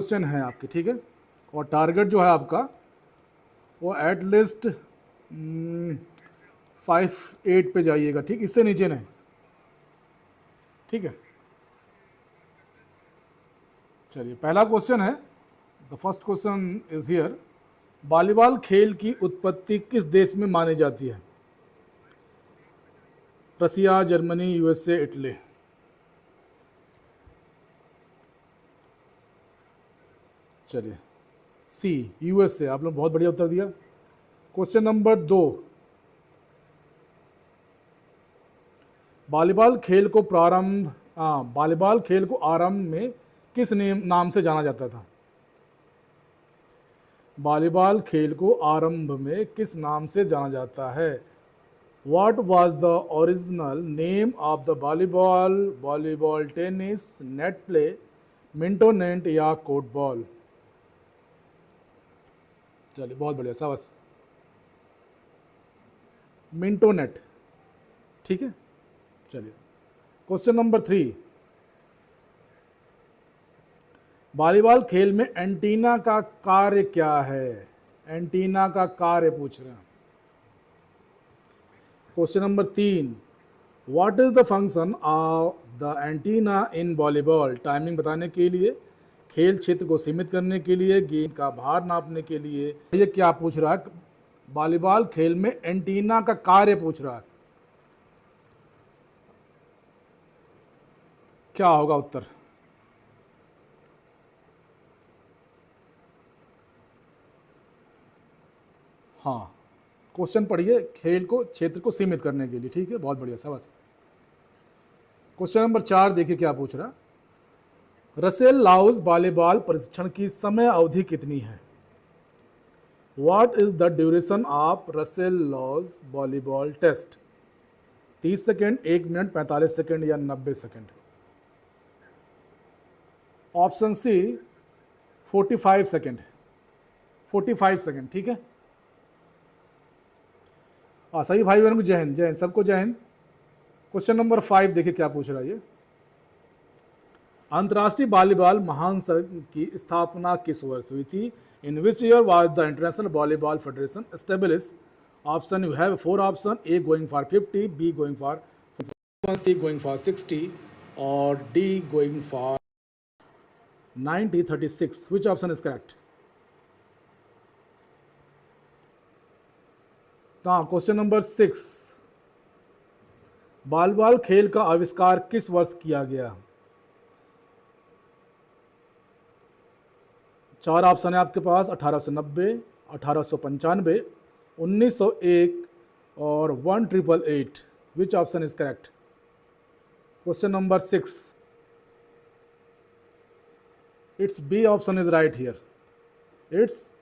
Question है आपके, ठीक है। और टारगेट जो है आपका वो एटलीस्ट 5-8 पे जाइएगा, ठीक, इससे नीचे नहीं, ठीक है। चलिए, पहला क्वेश्चन है, the first question is here. Volleyball खेल की उत्पत्ति किस देश में मानी जाती है? रसिया, जर्मनी, यूएसए, इटली। चलिए, सी, यूएसए। आप लोग बहुत बढ़िया उत्तर दिया। क्वेश्चन नंबर 2, वॉलीबॉल खेल को वॉलीबॉल खेल को आरंभ में किस नाम से जाना जाता था? वॉलीबॉल खेल को आरंभ में किस नाम से जाना जाता है? What was the original name of the volleyball, volleyball tennis, net play, Minto net या कोर्ट बॉल? चलिए, बहुत बढ़िया, शाबाश। मिंटो नेट, ठीक है। चलिए, क्वेश्चन नंबर 3, वॉलीबॉल खेल में एंटीना का कार्य क्या है? एंटीना का कार्य पूछ रहे हैं। Question number 3, what is the function of the antenna in volleyball? Timing बताने के लिए, खेल क्षेत्र को सीमित करने के लिए, गेंद का भार नापने के लिए। ये क्या पूछ रहा है? वॉलीबॉल खेल में एंटीना का कार्य पूछ रहा है। क्या होगा उत्तर? हाँ, क्वेश्चन पढ़िए, खेल को क्षेत्र को सीमित करने के लिए, ठीक है, बहुत बढ़िया, शाबाश। क्वेश्चन नंबर 4 देखिए क्या पूछ रहा। रसेल लाउस वॉलीबॉल प्रशिक्षण की समय अवधि कितनी है? What is the duration of Russell Lange volleyball test? 30 second, 1 minute, 45 second या 90 second? Option C, 45 second. 45 second, ठीक है। सही भाई बहनों को जय हिंद, जय हिंद, सबको जय हिंद। क्वेश्चन नंबर 5 देखिए क्या पूछ रहा है ये। अंतर्राष्ट्रीय वॉलीबॉल महासंघ की स्थापना किस वर्ष हुई थी? In which year was the international volleyball federation establish? Option you have 4 option, A going for 50, B going for 51, C going for 60 और D going for 90, 36। Which option is correct? हाँ, क्वेश्चन नंबर 6, वॉलीबॉल खेल का आविष्कार किस वर्ष किया गया? 4 option है आपके पास, 1890, 1895, 1901 और 1888। Which option is correct? Question number 6, it's B option is right here. It's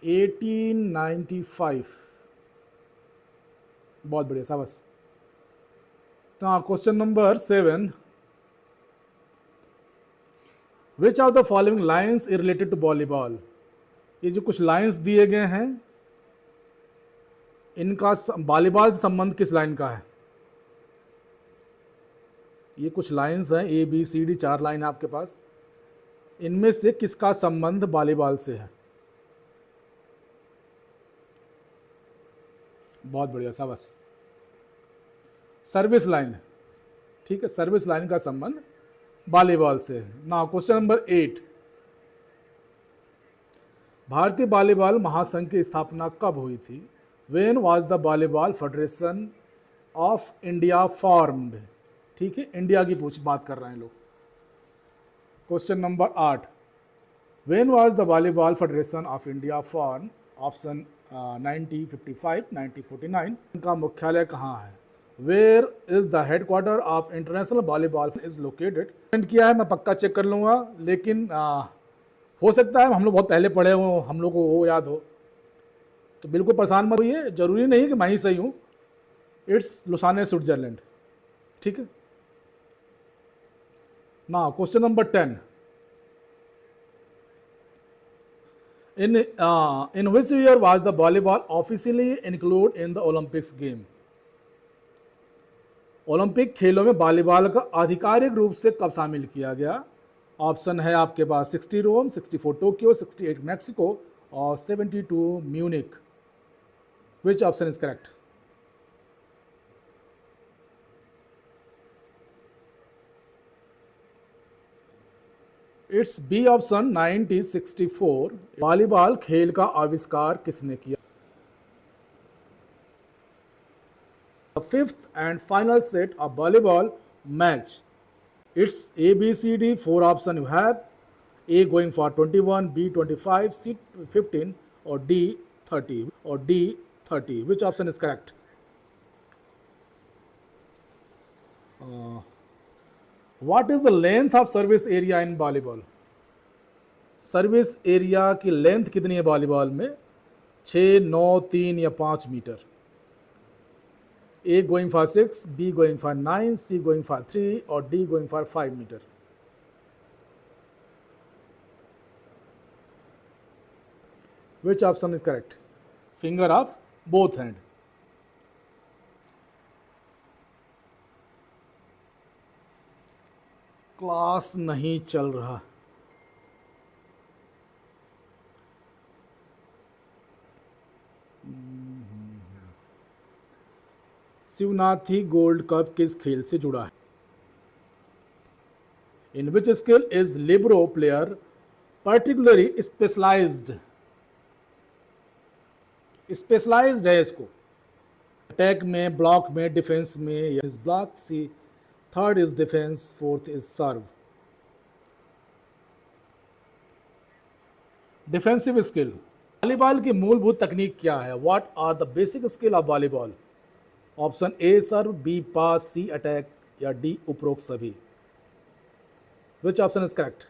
1895। बहुत बढ़िया, शाबाश। हाँ, question number 7, which of the following lines is related to volleyball? ये जो कुछ लाइन्स दिए गए हैं, इनका वॉलीबॉल से संबंध किस लाइन का है? ये कुछ लाइन्स हैं, A B C D, 4 line है आपके पास। इनमें से किसका संबंध वॉलीबॉल से है? बहुत बढ़िया, शाबाश। सर्विस लाइन, ठीक है, सर्विस लाइन का संबंध वॉलीबॉल से है। ना, क्वेश्चन नंबर 8, भारतीय वॉलीबॉल महासंघ की स्थापना कब हुई थी? When was the Volleyball Federation of India formed? ठीक है, इंडिया की बात कर रहे हैं लोग। Question number 8, when was the Volleyball Federation of India form? Option 1955, 1949। इनका मुख्यालय कहाँ है? Where is the headquarter of international volleyball is located? किया है, मैं पक्का चेक कर लूँगा, लेकिन हो सकता है हम लोग बहुत पहले पढ़े हो, हम लोग को वो याद हो, तो बिल्कुल परेशान मत होइए, जरूरी नहीं कि मैं ही सही हूँ। इट्स लुसाने, स्विट्जरलैंड, ठीक है ना। Question number 10, in which year was the volleyball officially included in the Olympics game? Olympic खेलों में वॉलीबॉल का आधिकारिक रूप से कब शामिल किया गया? ऑप्शन है आपके पास 60 रोम, 64 टोक्यो, 68 मैक्सिको और 72 Munich. Which option is correct? It's B option 1964। Volleyball खेल का आविष्कार किसने किया? The fifth and final set of volleyball match. It's A, B, C, D. Four options you have. A going for 21, B 25, C 15, or D 30. Or D 30. Which option is correct? What is the length of service area in volleyball? Service area की length कितनी है volleyball में? 6, 9, 3 या 5 metre. A going for 6, B going for 9, C going for 3 or D going for 5 meter. Which option is correct? Finger of both hand. Class नहीं चल रहा। शिवनाथी gold cup किस खेल से जुड़ा है? In which skill is libero player particularly specialised? Specialised है इसको। अटैक में, ब्लॉक में, डिफेंस में। Is block, C third is defence, fourth is serve. Defensive skill. Volleyball की मूलभूत तकनीक क्या है? What are the basic skill of volleyball? Option A serve, B pass, C attack या डी उपरोक्त सभी। Which option is correct?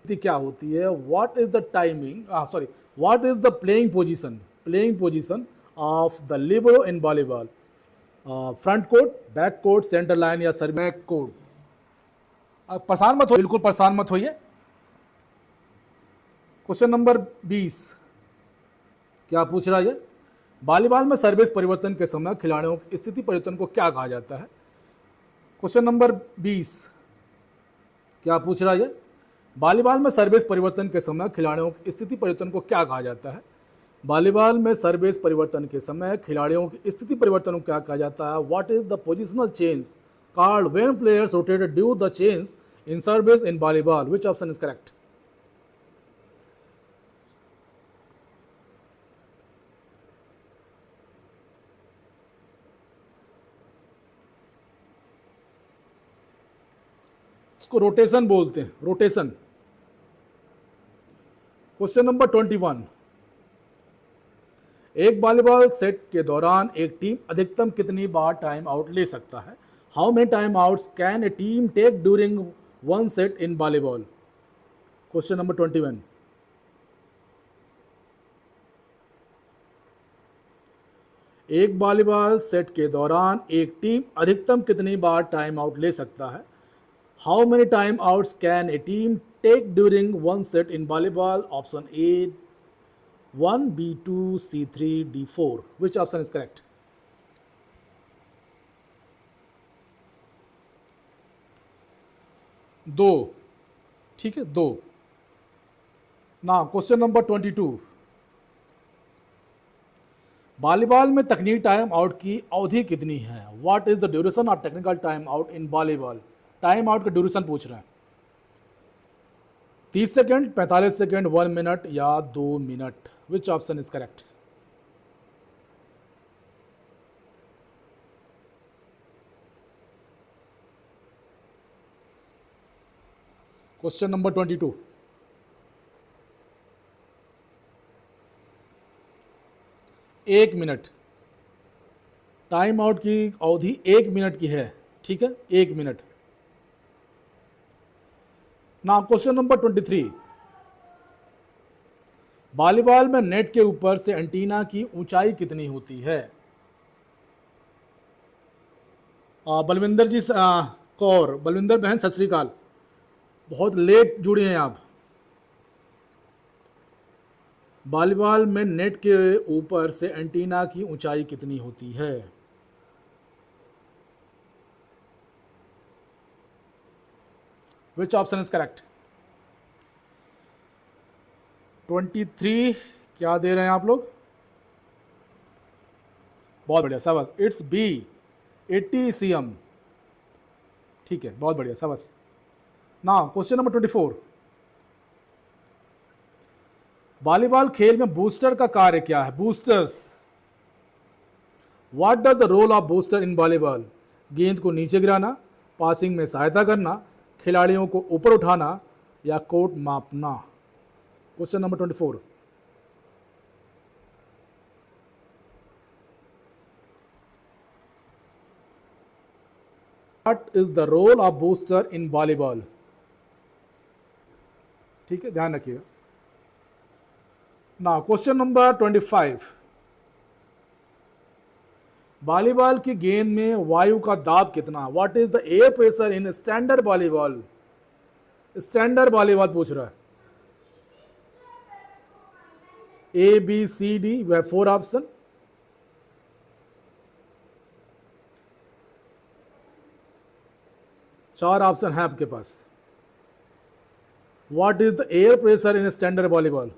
क्या होती है? What is the timing, sorry, what is the playing position of the libero in volleyball? Front court, back court, centre line या सर्व? Back court. परेशान मत हो, बिल्कुल परेशान मत होइए। क्वेश्चन नंबर 20 क्या पूछ रहा है? वॉलीबॉल में सर्विस परिवर्तन के समय खिलाड़ियों की स्थिति परिवर्तन को क्या कहा जाता है? क्वेश्चन नंबर 20 क्या पूछ रहा है? वॉलीबॉल में सर्विस परिवर्तन के समय खिलाड़ियों की स्थिति परिवर्तन को क्या कहा जाता है? वॉलीबॉल में सर्विस परिवर्तन के समय खिलाड़ियों की स्थिति परिवर्तन को क्या कहा जाता है? What is the positional change called when players rotate due the change in service in volleyball? Which option is correct? इसको रोटेशन बोलते हैं, रोटेशन। Question number 21। एक वॉलीबॉल सेट के दौरान एक टीम अधिकतम कितनी बार टाइम आउट ले सकता है? How many time outs can a team take during one set in volleyball? Question number 21। एक वॉलीबॉल सेट के दौरान एक टीम अधिकतम कितनी बार टाइम आउट ले सकता है? How many time outs can a team take during one set in volleyball? Option A 1, B2, C3, D4. Which option is correct? दो, ठीक है, दो। ना क्वेश्चन नंबर 22। वॉलीबॉल में तकनीक टाइम आउट की अवधि कितनी है? What is the duration of technical time out in volleyball? Time out का ड्यूरेशन पूछ रहे हैं। 30 सेकेंड, 45 सेकेंड, 1 मिनट या 2 minute? Which option is correct? Question number 22। एक मिनट। टाइम आउट की अवधि 1 मिनट की है, ठीक है, 1 minute. Now question number 23। Volleyball में नेट के ऊपर से एंटीना की ऊंचाई कितनी होती है? बलविंदर जी कौर, बलविंदर बहन सत श्री अकाल, बहुत लेट जुड़े हैं आप। वॉलीबॉल में नेट के ऊपर से एंटीना की ऊंचाई कितनी होती है? विच ऑप्शन इज करेक्ट? 23 क्या दे रहे हैं आप लोग? बहुत बढ़िया, शाबाश। It's B, 80 cm। ठीक है, बहुत बढ़िया, शाबाश। Now question number 24। वॉलीबॉल खेल में बूस्टर का कार्य क्या है? Boosters, what does the role of booster in volleyball? गेंद को नीचे गिराना, पासिंग में सहायता करना, खिलाड़ियों को ऊपर उठाना या कोर्ट मापना। Question number 24। What is the role of booster in volleyball? ठीक है, ध्यान रखिएगा। ना क्वेश्चन नंबर 25। वॉलीबॉल की गेंद में वायु का दाब कितना? What is the air pressure in standard volleyball? Standard volleyball पूछ रहा है। ए बी सी डी, वह 4 ऑप्शन। चार ऑप्शन है आपके पास। What is the air pressure in standard volleyball?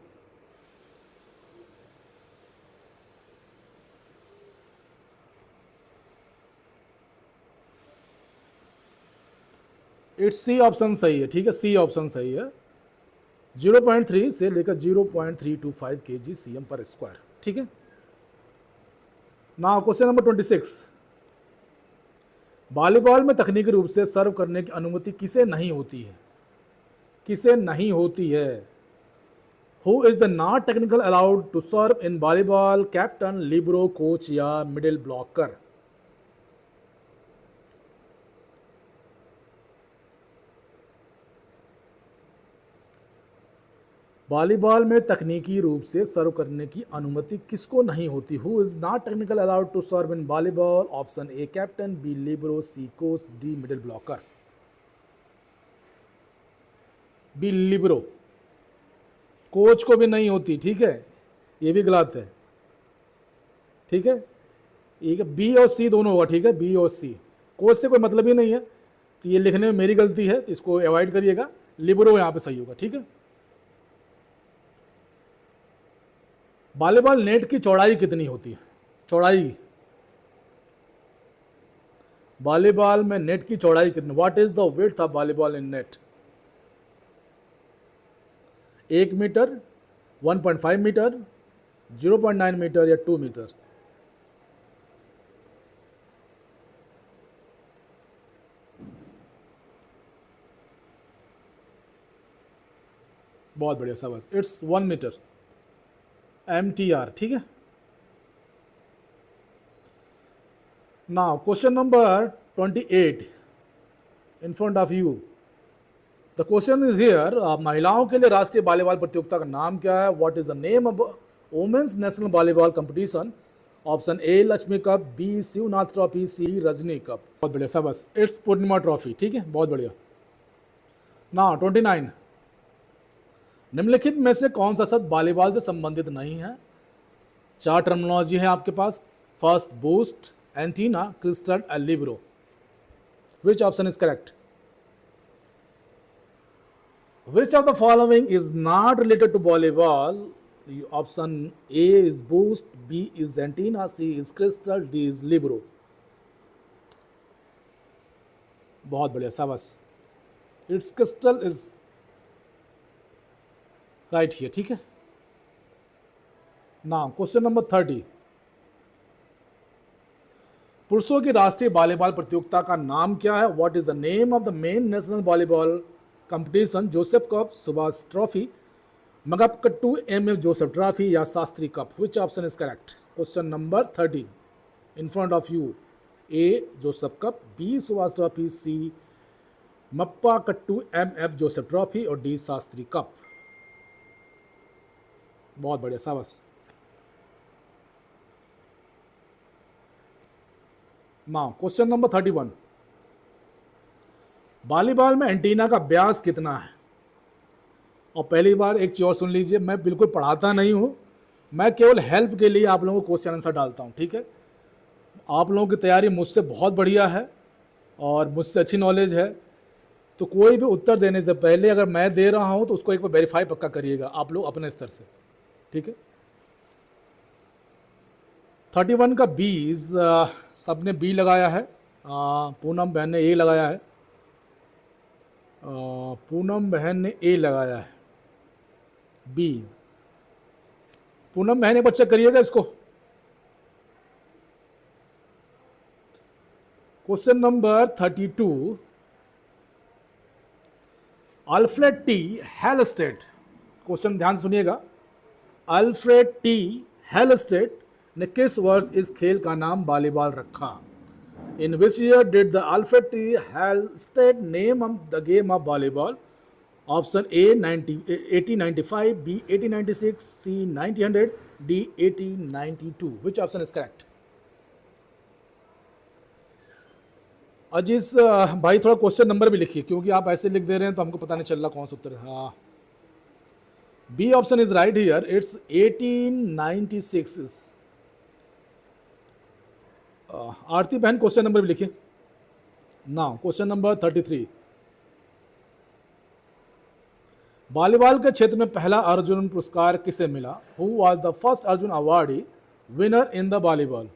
It's C option सही है। ठीक है, सी ऑप्शन सही है। 0.3 से लेकर 0.325 kg cm पर स्क्वायर। ठीक है। ना क्वेश्चन नंबर 26। वॉलीबॉल में तकनीकी रूप से सर्व करने की अनुमति किसे नहीं होती है? किसे नहीं होती है? Who is the not technical allowed to serve in volleyball? Captain, libero, coach या मिडिल ब्लॉकर? वॉलीबॉल में तकनीकी रूप से सर्व करने की अनुमति किसको नहीं होती? Who is not technical allowed to serve in volleyball? Option A captain, B libero, C coach, D middle blocker. B libero, coach को भी नहीं होती। ठीक है, ये भी गलत है। ठीक है, ये बी और सी दोनों होगा। ठीक है, बी और सी। कोच से कोई मतलब ही नहीं है, तो ये लिखने में मेरी गलती है, तो इसको अवॉइड करिएगा। लिबरो यहाँ पे सही होगा। ठीक है। वॉलीबॉल नेट की चौड़ाई कितनी होती है? चौड़ाई, वॉलीबॉल में नेट की चौड़ाई कितनी? What is the width of volleyball in net? 1 metre, 1.5 metre, 0.9 metre या 2 मीटर? बहुत बढ़िया, शाबाश। It's 1 metre, MTR। ठीक है। Now question number 28 in front of you. The question is here, महिलाओं के लिए राष्ट्रीय वॉलीबॉल प्रतियोगिता का नाम क्या है? What is the name of women's national volleyball competition? Option A Lakshmi cup, B Shivnath trophy, C Rajni cup. बहुत बढ़िया, शाबाश। It's Purnima trophy. ठीक है, बहुत बढ़िया। नाउ 29। निम्नलिखित में से कौन सा शब्द वॉलीबॉल से संबंधित नहीं है? 4 टर्मिनोलॉजी है आपके पास। First boost, antenna, crystal and libero. Which option is correct? Which of the following is not related to volleyball? Option A is boost, B is antenna, C is crystal, D is libero. बहुत बढ़िया, शाबाश। It's crystal is right here. ठीक है। Now question number 30। पुरुषों की राष्ट्रीय volleyball प्रतियोगिता का नाम क्या है? What is the name of the men national volleyball competition? Joseph cup, Subhash trophy, Mappakattu MM Joseph trophy या Shastri cup? Which option is correct? Question number 30 in front of you. A Joseph cup, B Subhash trophy, C Mappakattu MF Joseph trophy और D Shastri cup. बहुत बढ़िया, शाबाश। Now question number 31। Volleyball में antenna का व्यास कितना है? और पहली बार एक चीज और सुन लीजिए, मैं बिल्कुल पढ़ाता नहीं हूं, मैं केवल हेल्प के लिए आप लोगों को क्वेश्चन आंसर डालता हूं। ठीक है। आप लोगों की तैयारी मुझसे बहुत बढ़िया है और मुझसे अच्छी नॉलेज है, तो कोई भी उत्तर देने से पहले अगर मैं दे रहा हूं तो उसको एक बार वेरीफाई पक्का करिएगा आप लोग अपने स्तर से, ठीक है। 31 का बीज सबने बी लगाया है, पूनम बहन ने ए लगाया है, पूनम बहन ने ए लगाया है, बी। पूनम बहन एक बार चेक करिएगा इसको। Question number 32, Alfred T Halstead, question ध्यान से सुनिएगा, अल्फ्रेड टी हेलस्टेड ने किस वर्ष इस खेल का नाम वॉलीबॉल रखा? In which year did the Alfred T Halstead name the game of volleyball? Option A 1895, B 1896, C 1900, D 1892। Which option is correct? Aziz भाई थोड़ा क्वेश्चन नंबर भी लिखिए, क्योंकि आप ऐसे लिख दे रहे हैं तो हमको पता नहीं चल रहा कौन सा उत्तर है। हाँ, B option is right here, it's 1896। Aarti बहन क्वेश्चन नंबर भी लिखिए। नाउ क्वेश्चन नंबर 33, वॉलीबॉल के क्षेत्र में पहला अर्जुन पुरस्कार किसे मिला? Who was the first Arjun awardee winner in the volleyball?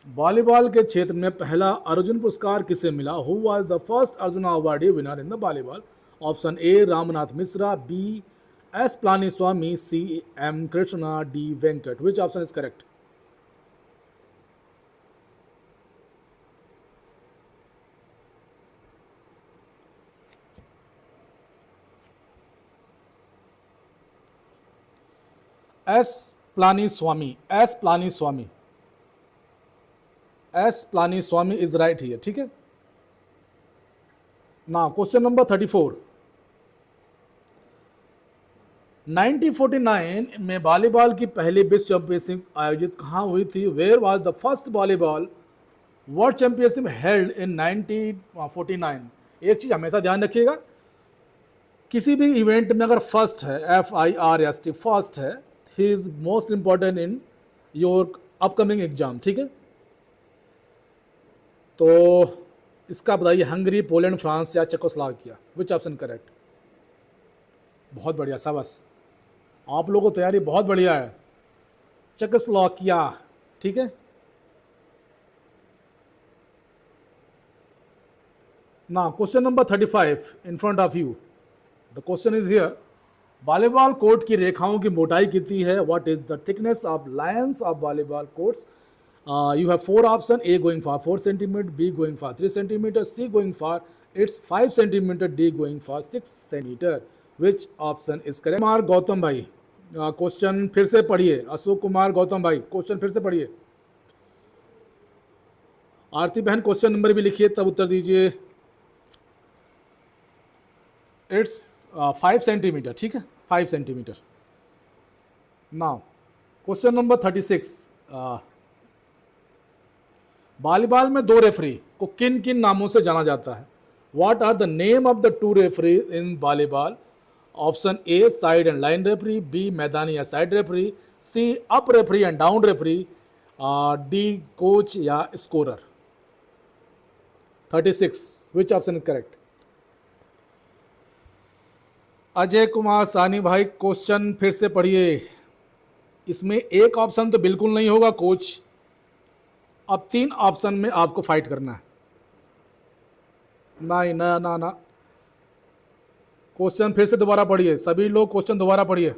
Volleyball के क्षेत्र में पहला अर्जुन पुरस्कार किसे मिला? Who was the first Arjun awardee winner in the volleyball? Option A Ramnath Mishra, B S Palaniswami, C M Krishna, D Venkat. Which option is correct? S Palaniswami, S Palaniswami, S Palaniswami is right here, ठीक है। ना क्वेश्चन नंबर 34, 1949 में वॉलीबॉल की पहली विश्व चैंपियनशिप आयोजित कहाँ हुई थी? Where was the first volleyball world championship held in 1949? एक चीज हमेशा ध्यान रखिएगा, किसी भी इवेंट में अगर फर्स्ट है, FIRST, फर्स्ट है, he is most important in your upcoming exam, ठीक है। तो इसका बताइए, हंगरी, पोलैंड, फ्रांस या चेकोस्लोवाकिया? Which option correct? बहुत बढ़िया, शाबाश, आप लोगों को तैयारी बहुत बढ़िया है। चेकोस्लोवाकिया, ठीक है। ना question number 35 in front of you, the question is here, volleyball court की रेखाओं की मोटाई कितनी है? What is the thickness of lines of volleyball courts? You have 4 options, A going for 4 centimeter, B going for 3 centimeter, C going for it's 5 centimeter, D going for 6 centimeter. Which option is correct? Kumar Gautam भाई question फिर से पढ़िए। अशोक कुमार गौतम भाई question फिर से पढ़िए। आरती बहन question number भी लिखिए तब उत्तर दीजिए। इट्स 5 सेंटीमीटर, ठीक है, 5 centimetre. Now question number 36, volleyball में 2 रेफरी को किन किन नामों से जाना जाता है? What are the name of the 2 referee in volleyball? Option A side and line referee, B मैदानी या side referee, C up referee and down referee, D coach या scorer. 36, which option is correct? Ajay Kumar Saini भाई question फिर से पढ़िए। इसमें एक option तो बिल्कुल नहीं होगा कोच, अब 3 ऑप्शन में आपको फाइट करना है। नहीं, ना ना ना, क्वेश्चन फिर से दोबारा पढ़िए, सभी लोग क्वेश्चन दोबारा पढ़िए।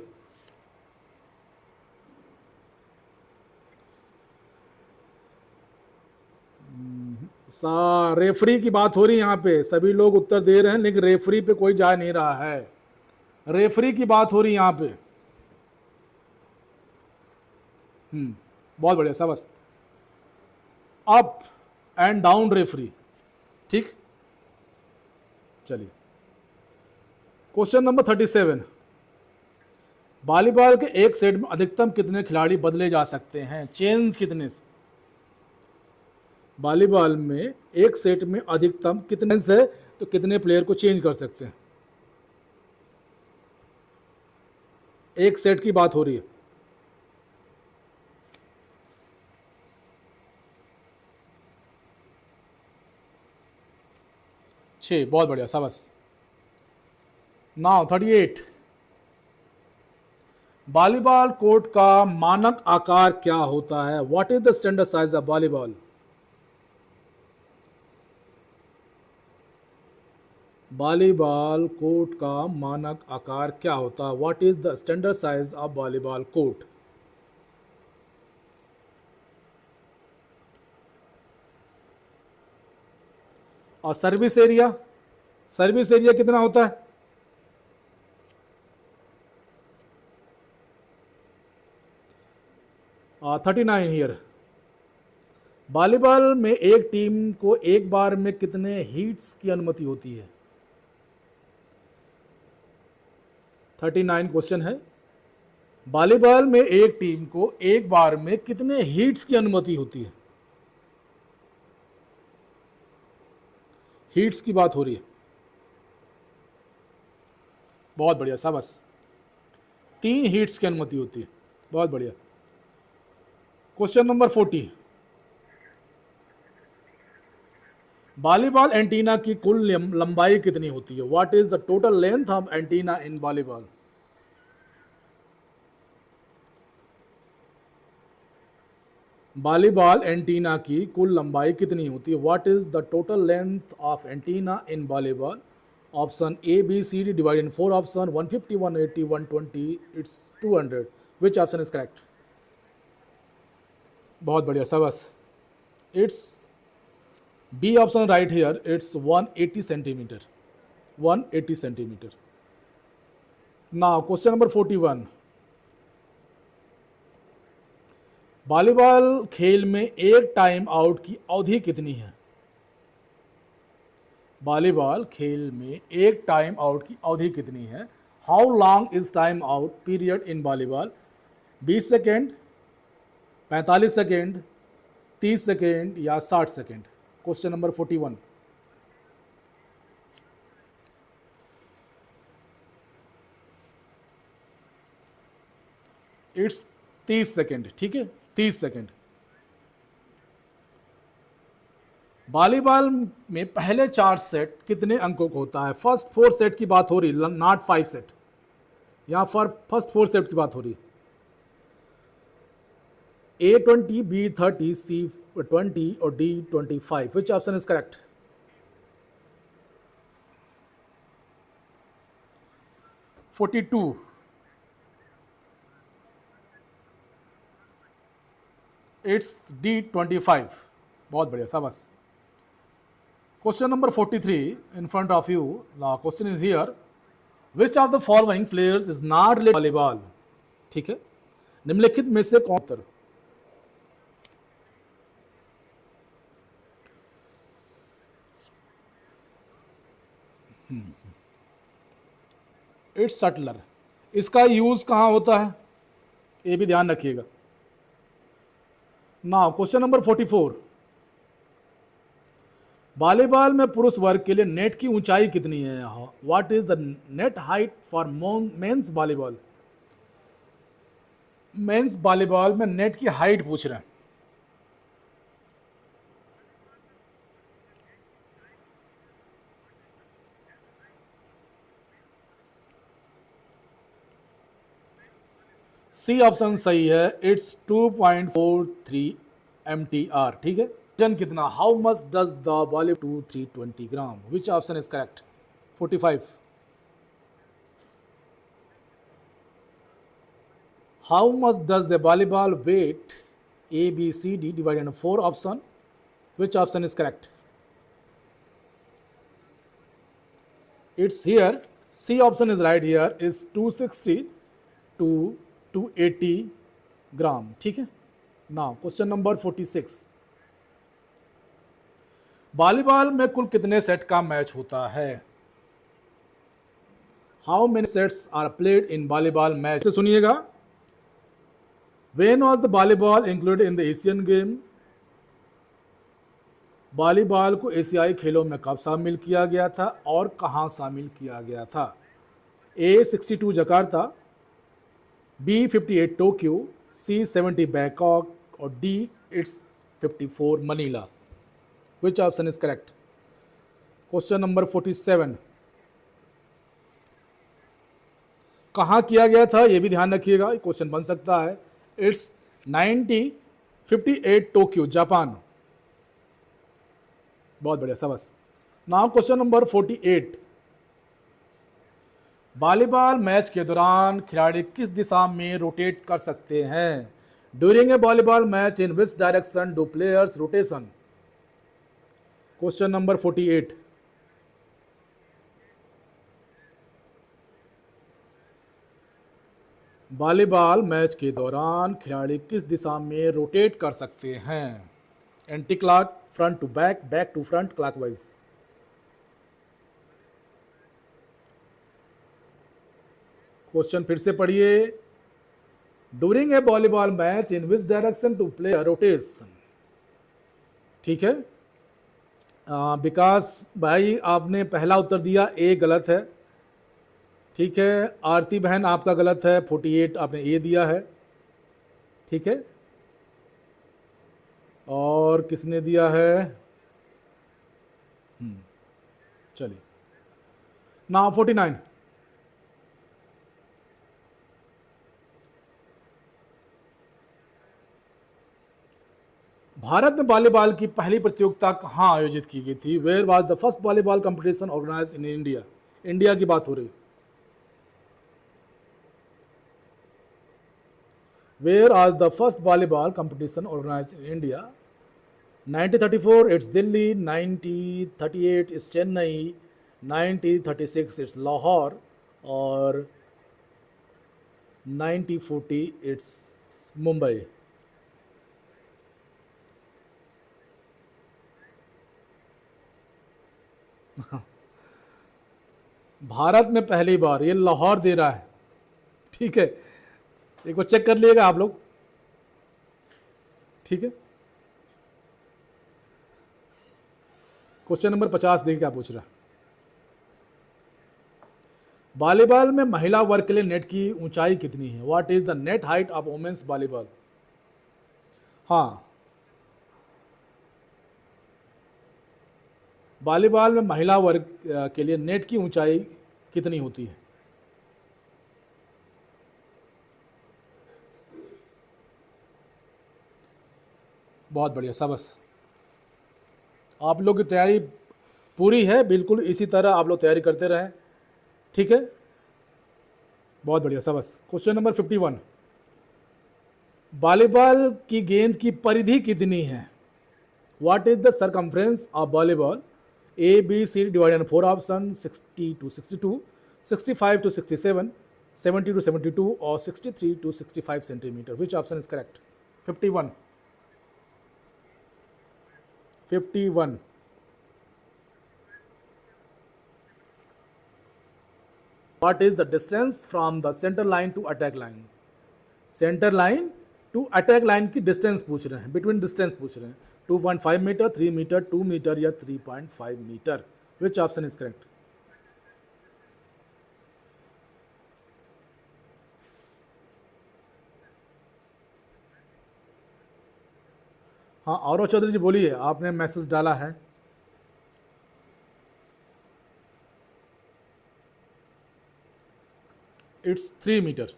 रेफरी की बात हो रही है यहाँ पे, सभी लोग उत्तर दे रहे हैं लेकिन रेफरी पे कोई जा नहीं रहा है। रेफरी की बात हो रही है यहाँ पे। बहुत बढ़िया, शाबाश। अप एंड डाउन रेफरी, ठीक। चलिए क्वेश्चन नंबर 37, वॉलीबॉल के एक सेट में अधिकतम कितने खिलाड़ी बदले जा सकते हैं? चेंज कितने से? वॉलीबॉल में एक सेट में अधिकतम कितने से तो कितने प्लेयर को चेंज कर सकते हैं? एक सेट की बात हो रही है। 6, बहुत बढ़िया, शाबाश। नाउ 38, वॉलीबॉल कोर्ट का मानक आकार क्या होता है? What is the standard size of volleyball? Volleyball court का मानक आकार क्या होता है? What is the standard size of volleyball court? और सर्विस एरिया, सर्विस एरिया कितना होता है? और 39 हियर। वॉलीबॉल में एक टीम को एक बार में कितने हीट्स की अनुमति होती है? 39 क्वेश्चन है। वॉलीबॉल में एक टीम को एक बार में कितने हीट्स की अनुमति होती है? हीट्स की बात हो रही है। बहुत बढ़िया, शाबाश। 3 हीट्स की अनुमति होती है, बहुत बढ़िया। क्वेश्चन नंबर 40, वॉलीबॉल एंटीना की कुल लंबाई कितनी होती है? What is the total length of antenna in volleyball? Volleyball antenna की कुल लंबाई कितनी होती है? What is the total length of antenna in volleyball? Option A B C D divide in 4 option 150 180 120 it's 200। Which option is correct? बहुत बढ़िया, शाबाश। It's B option right here, it's 180 centimetre, 180 centimetre. Now question number 41, volleyball खेल में एक time out की अवधि कितनी है? वॉलीबॉल खेल में एक टाइम आउट की अवधि कितनी है? How long is time out period in volleyball? 20 second, 45 second, 30 second या 60 second? Question number 41। It's 30 second, ठीक है, 30 सेकेंड। वॉलीबॉल में पहले 4 सेट कितने अंकों को होता है? फर्स्ट 4 सेट की बात हो रही, नॉट 5 सेट। यहां फर्स्ट 4 सेट की बात हो रही। A20, B30, C20 और D25। Which option is correct? (42) it's D25। बहुत बढ़िया, शाबाश। Question number 43 in front of you. The question is here. Which of the following players is not related to volleyball? ठीक है, निम्नलिखित में से कौन? उत्तर इट्स शटलर। इसका यूज कहां होता है, ये भी ध्यान रखिएगा। नाउ क्वेश्चन नंबर 44, वॉलीबॉल में पुरुष वर्ग के लिए नेट की ऊंचाई कितनी है? What is the net height for men's volleyball? Men's volleyball में नेट की हाइट पूछ रहे हैं। सी ऑप्शन सही है, इट्स 2.43 MTR, ठीक है। वजन कितना? How much does the volleyball 320 gram? Which option is correct? 45। How much does the volleyball weight? A B C D divided into 4 option. Which option is correct? It's here. C option is right here. Is 260 to 280 ग्राम, ठीक है। Now question number 46, volleyball में कुल कितने set का match होता है? How many sets are played in volleyball match? से सुनिएगा। When was the volleyball included in the Asian game? Volleyball को एशियाई खेलों में कब शामिल किया गया था और कहां शामिल किया गया था? A 62 Jakarta, B 58 Tokyo, C 70 Bangkok और D it's 54 Manila. Which option is correct? Question number 47, कहाँ किया गया था ये भी ध्यान रखिएगा, क्वेश्चन बन सकता है। It's 1958 Tokyo Japan. बहुत बढ़िया सबस। Now question number 48, volleyball match के दौरान खिलाड़ी किस दिशा में रोटेट कर सकते हैं? During a volleyball match in which direction do players rotation? Question number 48, volleyball match के दौरान खिलाड़ी किस दिशा में रोटेट कर सकते हैं? Anti clock, front to back, back to front, clockwise. Question फिर से पढ़िए। During a volleyball match in which direction to play rotation? ठीक है, विकास भाई आपने पहला उत्तर दिया, ए गलत है। ठीक है, आरती बहन आपका गलत है, 48 आपने ए दिया है। ठीक है, और किसने दिया है? चलिए, नाउ 49, भारत में वॉलीबॉल की पहली प्रतियोगिता कहाँ आयोजित की गई थी? Where was the first volleyball competition organise in India? India की बात हो रही। Where was the first volleyball competition organise in India? 1934 it's Delhi, 1938 it's Chennai, 1936 it's Lahore, और 1940 इट्स मुंबई। भारत में पहली बार, ये लाहौर दे रहा है। ठीक है, एक बार चेक कर लिएगा आप लोग। ठीक है, क्वेश्चन नंबर 50 देखिए क्या पूछ रहा है। वॉलीबॉल में महिला वर्ग के लिए नेट की ऊंचाई कितनी है? What is the net height of women's volleyball? हाँ, वॉलीबॉल में महिला वर्ग के लिए नेट की ऊंचाई कितनी होती है? बहुत बढ़िया सबस। आप लोग की तैयारी पूरी है, बिल्कुल इसी तरह आप लोग तैयारी करते रहें। ठीक है, बहुत बढ़िया सबस। क्वेश्चन नंबर 51, वॉलीबॉल की गेंद की परिधि कितनी है? What is the circumference of volleyball? A B C divided in 4 option, 60 to 62, 65 to 67, 70 to 72 और 63 to 65 centimetre. Which option is correct? 51, 51। What is the distance from the center line to attack line? Centre line to attack line की distance पूछ रहे हैं, between distance पूछ रहे हैं। 2.5 metre, 3 metre, 2 metre या 3.5 metre. Which option is correct? हाँ, और चौधरी जी बोलिए, आपने मैसेज डाला है। It's 3 metre.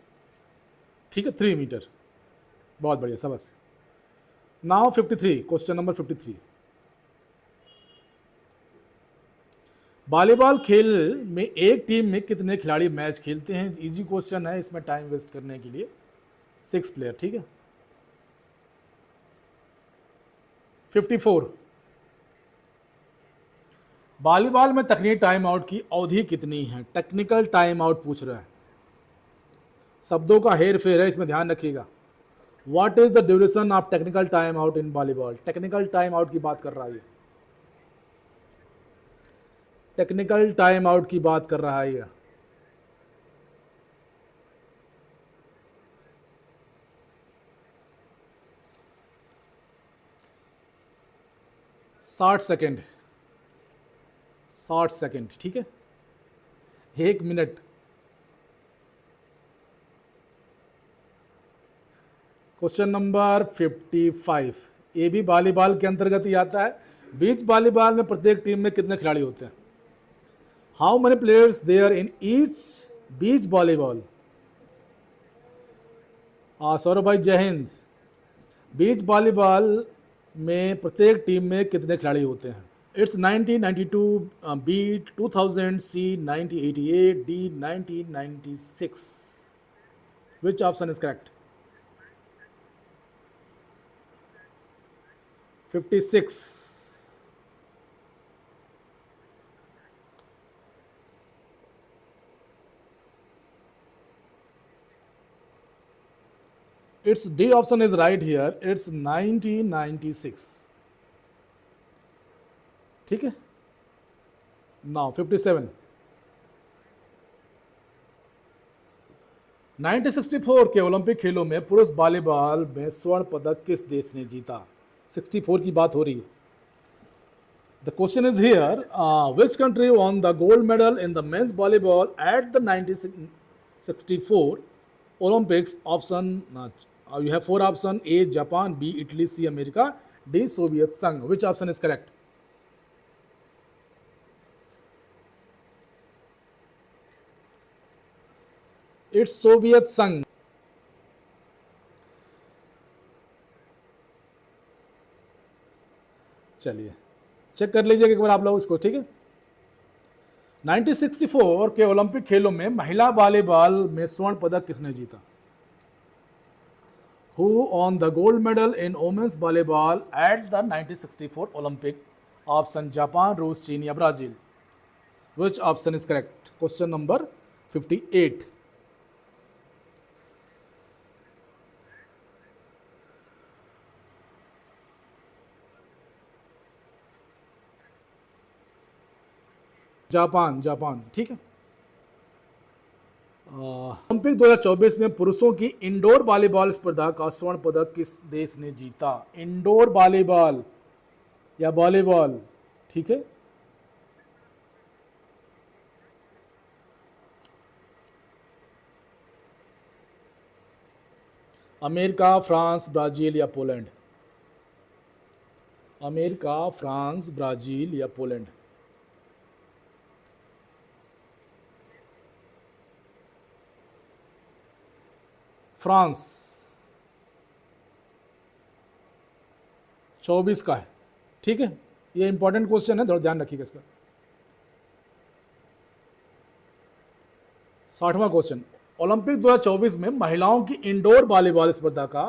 ठीक है, 3 मीटर। बहुत बढ़िया सबस। नाउ 53, क्वेश्चन नंबर 53, वॉलीबॉल खेल में एक टीम में कितने खिलाड़ी मैच खेलते हैं? इजी क्वेश्चन है, इसमें टाइम वेस्ट करने के लिए 6 प्लेयर। ठीक है, 54, वॉलीबॉल में तकनीकी टाइम आउट की अवधि कितनी है? टेक्निकल टाइम आउट पूछ रहा है, शब्दों का हेर फेर है, इसमें ध्यान रखिएगा। What is the duration of technical time out in volleyball? Technical time out की बात कर रहा है, टेक्निकल टाइम आउट की बात कर रहा है ये। साठ सेकेंड, 60 सेकेंड। ठीक है, 1 मिनट। क्वेश्चन नंबर 55, ये भी वॉलीबॉल के अंतर्गत ही आता है। बीच वॉलीबॉल में प्रत्येक टीम में कितने खिलाड़ी होते हैं? How many players there in each beach volleyball? Saurabh भाई जय हिंद। बीच वॉलीबॉल में प्रत्येक टीम में कितने खिलाड़ी होते हैं? It's 1992, B 2000, C 1988, D 1996। Which option is correct? 56। Its D option is right here. It's 1996. ठीक है। Now 57। 1964 के ओलंपिक खेलों में पुरुष वॉलीबॉल में स्वर्ण पदक किस देश ने जीता? 64 की बात हो रही है। The question is here, which country won the gold medal in the men's volleyball at the 1964 Olympics? Option, you have 4 options: A Japan, B Italy, C America, D Soviet Sangh. Which option is correct? It's Soviet Sangh. चलिए check कर लीजिए एक बार आप लोग इसको, ठीक है। 1964 के ओलंपिक खेलों में महिला वॉलीबॉल में स्वर्ण पदक किसने जीता? Who won the gold medal in women's volleyball at the 1964 Olympic? Option Japan, रूस, चीन या Brazil? Which option is correct? Question number 58. Japan, Japan, ठीक है। ओलंपिक 2024 में पुरुषों की इंडोर वॉलीबॉल स्पर्धा का स्वर्ण पदक किस देश ने जीता? इंडोर वॉलीबॉल या वॉलीबॉल, ठीक है। अमेरिका, फ्रांस, ब्राजील या पोलैंड? अमेरिका, फ्रांस, ब्राजील या पोलैंड? फ्रांस। 24 का है, ठीक है। ये इंपॉर्टेंट क्वेश्चन है, थोड़ा ध्यान रखिएगा इसका। 60वां क्वेश्चन, ओलंपिक 2024 में महिलाओं की इंडोर वॉलीबॉल स्पर्धा का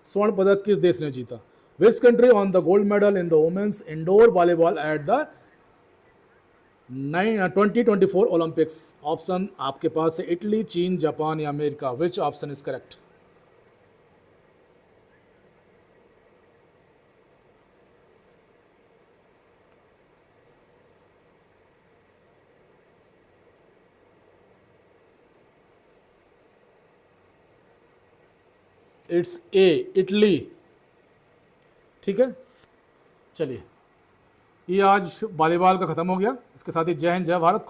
स्वर्ण पदक किस देश ने जीता? Which country on the gold medal in the women's indoor volleyball at the 2024 Olympics? Option आपके पास है इटली, चीन, जापान या America. Which option is correct? It's A, Italy, ठीक है। चलिए ये आज वॉलीबॉल का खत्म हो गया। इसके साथ ही जय हिंद, जय भारत।